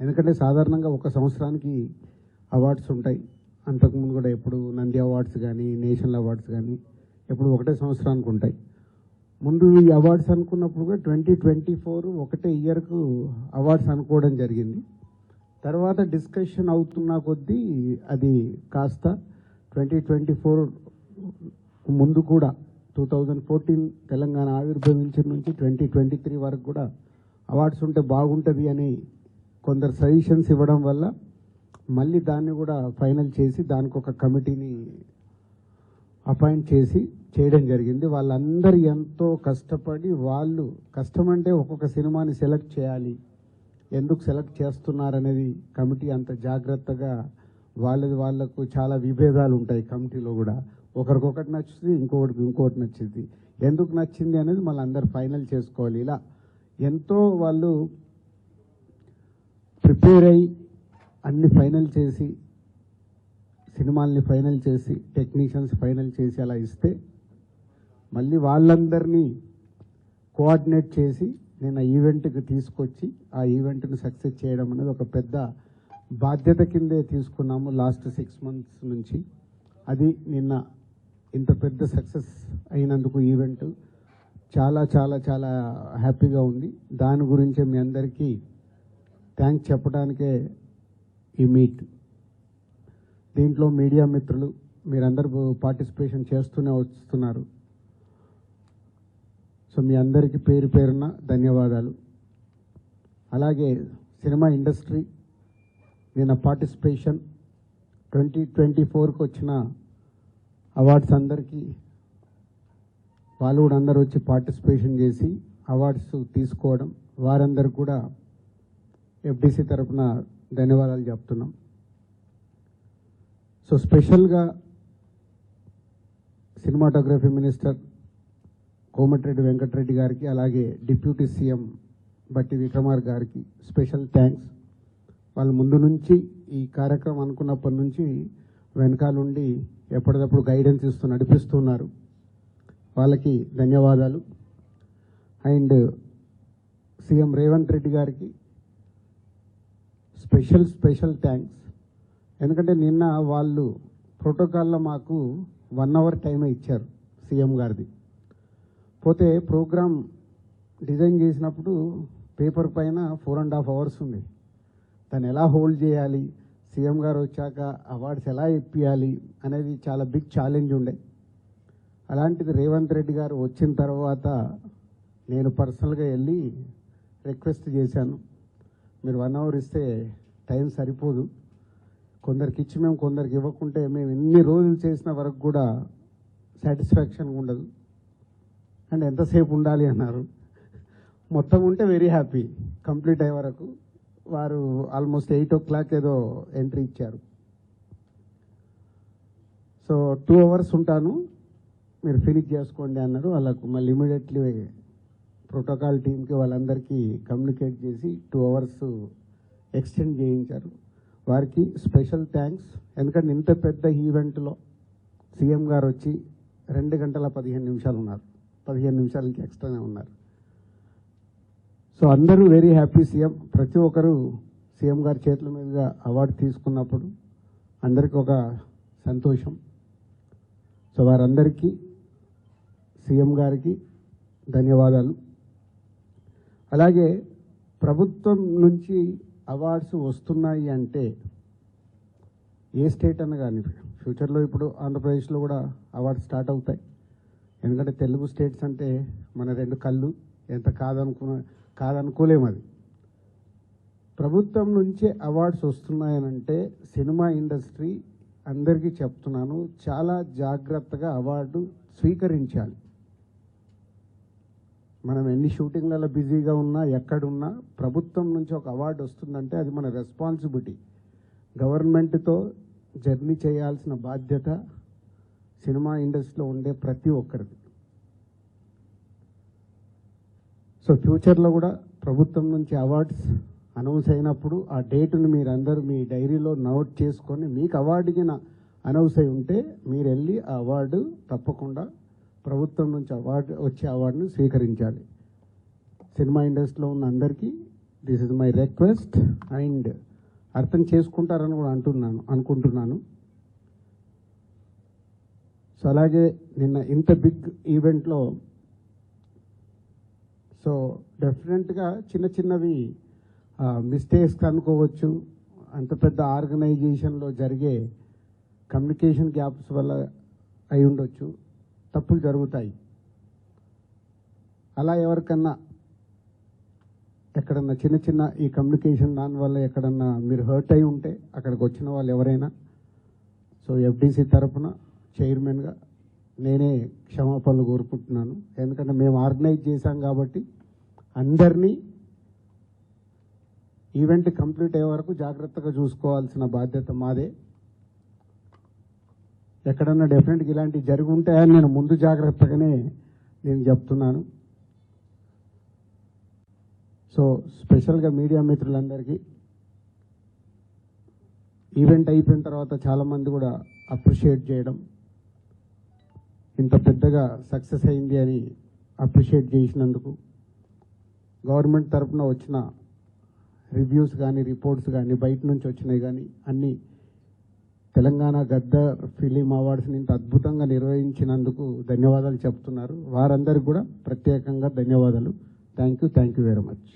ఎందుకంటే సాధారణంగా ఒక సంవత్సరానికి అవార్డ్స్ ఉంటాయి. అంతకుముందు కూడా ఎప్పుడు నంది అవార్డ్స్ కానీ నేషనల్ అవార్డ్స్ కానీ ఎప్పుడు ఒకటే సంవత్సరానికి ఉంటాయి. ముందు ఈ అవార్డ్స్ అనుకున్నప్పుడు కూడా 2024 ఒకటే ఇయర్కు అవార్డ్స్ అనుకోవడం జరిగింది. తర్వాత డిస్కషన్ అవుతున్న కొద్దీ అది కాస్త 2024 ముందు కూడా 2014 తెలంగాణ ఆవిర్భవించిన నుంచి 2023 వరకు కూడా అవార్డ్స్ ఉంటే బాగుంటుంది అని కొందరు సజెషన్స్ ఇవ్వడం వల్ల మళ్ళీ దాన్ని కూడా ఫైనల్ చేసి దానికి ఒక కమిటీని అపాయింట్ చేసి చేయడం జరిగింది. వాళ్ళందరూ ఎంతో కష్టపడి వాళ్ళు కష్టమంటే ఒక్కొక్క సినిమాని సెలెక్ట్ చేయాలి, ఎందుకు సెలెక్ట్ చేస్తున్నారనేది కమిటీ అంత జాగ్రత్తగా వాళ్ళకు చాలా విభేదాలు ఉంటాయి కమిటీలో కూడా. ఒకరికొకటి నచ్చుతుంది, ఇంకోటి నచ్చింది. ఎందుకు నచ్చింది అనేది మళ్ళీ అందరు ఫైనల్ చేసుకోవాలి. ఇలా ఎంతో వాళ్ళు ప్రిపేర్ అయ్యి అన్ని ఫైనల్ చేసి సినిమాల్ని ఫైనల్ చేసి టెక్నీషియన్స్ ఫైనల్ చేసి అలా ఇస్తే మళ్ళీ వాళ్ళందరినీ కోఆర్డినేట్ చేసి నేను ఆ ఈవెంట్కి తీసుకొచ్చి ఆ ఈవెంట్ని సక్సెస్ చేయడం అనేది ఒక పెద్ద బాధ్యత కిందే తీసుకున్నాము లాస్ట్ 6 months నుంచి. అది నిన్న ఇంత పెద్ద సక్సెస్ అయినందుకు ఈవెంట్ చాలా చాలా చాలా హ్యాపీగా ఉంది. దాని గురించే మీ అందరికీ థ్యాంక్స్ చెప్పడానికే ఈ మీట్. దీంట్లో మీడియా మిత్రులు మీరందరూ పార్టిసిపేషన్ చేస్తూనే వస్తున్నారు. సో మీ అందరికీ పేరు పేరున ధన్యవాదాలు. అలాగే సినిమా ఇండస్ట్రీ నిన్న పార్టిసిపేషన్ 2024కి వచ్చిన అవార్డ్స్ అందరికీ వాళ్ళు కూడా అందరూ వచ్చి పార్టిసిపేషన్ చేసి అవార్డ్స్ తీసుకోవడం వారందరూ కూడా ఎఫ్డిసి తరఫున ధన్యవాదాలు చెప్తున్నాం. సో స్పెషల్గా సినిమాటోగ్రఫీ మినిస్టర్ కోమటిరెడ్డి వెంకటరెడ్డి గారికి అలాగే డిప్యూటీ సీఎం బట్టి విక్రమార్ గారికి స్పెషల్ థ్యాంక్స్. వాళ్ళు ముందు నుంచి ఈ కార్యక్రమం అనుకున్నప్పటి నుంచి వెనకాలండి ఎప్పటికప్పుడు గైడెన్స్ ఇస్తూ నడిపిస్తున్నారు. వాళ్ళకి ధన్యవాదాలు. అండ్ సీఎం రేవంత్ రెడ్డి గారికి స్పెషల్ థ్యాంక్స్. ఎందుకంటే నిన్న వాళ్ళు ప్రోటోకాల్లో మాకు 1 hour టైమే ఇచ్చారు సీఎం గారిది. పోతే ప్రోగ్రామ్ డిజైన్ చేసినప్పుడు పేపర్ పైన 4.5 hours ఉంది. దాన్ని ఎలా హోల్డ్ చేయాలి, సీఎం గారు వచ్చాక అవార్డ్స్ ఎలా ఇప్పియాలి అనేది చాలా బిగ్ ఛాలెంజ్ ఉండే. అలాంటిది రేవంత్ రెడ్డి గారు వచ్చిన తర్వాత నేను పర్సనల్గా వెళ్ళి రిక్వెస్ట్ చేశాను, మీరు 1 hour ఇస్తే టైం సరిపోదు, కొందరికి ఇచ్చి మేము కొందరికి ఇవ్వకుంటే మేము ఎన్ని రోజులు చేసిన వరకు కూడా సాటిస్ఫాక్షన్ ఉండదు అండ్ ఎంతసేపు ఉండాలి అన్నారు. మొత్తం ఉంటే వెరీ హ్యాపీ. కంప్లీట్ అయ్యే వరకు వారు ఆల్మోస్ట్ 8 o'clock ఏదో ఎంట్రీ ఇచ్చారు. సో 2 hours ఉంటాను, మీరు ఫినిష్ చేసుకోండి అన్నారు. వాళ్ళకు మళ్ళీ ఇమీడియట్లీ ప్రోటోకాల్ టీంకి వాళ్ళందరికీ కమ్యూనికేట్ చేసి 2 hours ఎక్స్టెండ్ చేయించారు. వారికి స్పెషల్ థ్యాంక్స్. ఎందుకంటే ఇంత పెద్ద ఈవెంట్లో సీఎం గారు వచ్చి 2 గంటల 15 నిమిషాలు ఉన్నారు, 15 నిమిషాలకి ఎక్స్ట్రానే ఉన్నారు. సో అందరూ వెరీ హ్యాపీ. సీఎం ప్రతి ఒక్కరు సీఎం గారి చేతుల మీదుగా అవార్డు తీసుకున్నప్పుడు అందరికీ ఒక సంతోషం. సో వారందరికీ సీఎం గారికి ధన్యవాదాలు. అలాగే ప్రభుత్వం నుంచి అవార్డ్స్ వస్తున్నాయి అంటే ఏ స్టేట్ అన్న కానీ ఫ్యూచర్లో ఇప్పుడు ఆంధ్రప్రదేశ్లో కూడా అవార్డ్స్ స్టార్ట్ అవుతాయి. ఎందుకంటే తెలుగు స్టేట్స్ అంటే మన 2 కళ్ళు, ఎంత కాదనుకోలేము. అది ప్రభుత్వం నుంచే అవార్డ్స్ వస్తున్నాయనంటే సినిమా ఇండస్ట్రీ అందరికీ చెప్తున్నాను, చాలా జాగ్రత్తగా అవార్డు స్వీకరించాలి. మనం ఎన్ని షూటింగ్లలో బిజీగా ఉన్నా ఎక్కడున్నా ప్రభుత్వం నుంచి ఒక అవార్డు వస్తుందంటే అది మన రెస్పాన్సిబిలిటీ. గవర్నమెంట్తో జర్నీ చేయాల్సిన బాధ్యత సినిమా ఇండస్ట్రీలో ఉండే ప్రతి ఒక్కరిది. సో ఫ్యూచర్లో కూడా ప్రభుత్వం నుంచి అవార్డ్స్ అనౌన్స్ అయినప్పుడు ఆ డేటును మీరందరూ మీ డైరీలో నోట్ చేసుకొని మీకు అవార్డుకి అనౌన్స్ అయి ఉంటే మీరు వెళ్ళి ఆ అవార్డు తప్పకుండా ప్రభుత్వం నుంచి వచ్చే అవార్డును స్వీకరించాలి. సినిమా ఇండస్ట్రీలో ఉన్న అందరికీ this is my request and అర్థం చేసుకుంటారని కూడా అనుకుంటున్నాను. సో అలాగే నిన్న ఇంత బిగ్ ఈవెంట్లో సో డెఫినెట్గా చిన్న చిన్నవి మిస్టేక్స్ అనుకోవచ్చు. అంత పెద్ద ఆర్గనైజేషన్లో జరిగే కమ్యూనికేషన్ గ్యాప్స్ వల్ల అయి ఉండొచ్చు, తప్పులు జరుగుతాయి. అలా ఎవరికన్నా ఎక్కడన్నా చిన్న చిన్న ఈ కమ్యూనికేషన్ దానివల్ల ఎక్కడన్నా మీరు హర్ట్ అయి ఉంటే అక్కడికి వచ్చిన వాళ్ళు ఎవరైనా సో ఎఫ్డీసీ తరఫున చైర్మన్గా నేనే క్షమాపణలు కోరుకుంటున్నాను. ఎందుకంటే మేము ఆర్గనైజ్ చేశాం కాబట్టి అందరినీ ఈవెంట్ కంప్లీట్ అయ్యే వరకు జాగ్రత్తగా చూసుకోవాల్సిన బాధ్యత మాదే. ఎక్కడన్నా డెఫినెట్గా ఇలాంటివి జరిగి ఉంటాయని నేను ముందు జాగ్రత్తగానే నేను చెప్తున్నాను. సో స్పెషల్గా మీడియా మిత్రులందరికీ ఈవెంట్ అయిపోయిన తర్వాత చాలామంది కూడా అప్రిషియేట్ చేయడం, ఇంత పెద్దగా సక్సెస్ అయింది అని అప్రిషియేట్ చేసినందుకు, గవర్నమెంట్ తరఫున వచ్చిన రివ్యూస్ కానీ రిపోర్ట్స్ కానీ బయట నుంచి వచ్చినాయి కానీ అన్నీ తెలంగాణ గద్దర్ ఫిలిం అవార్డ్స్ని ఇంత అద్భుతంగా నిర్వహించినందుకు ధన్యవాదాలు చెప్తున్నారు. వారందరికీ కూడా ప్రత్యేకంగా ధన్యవాదాలు. Thank you very much.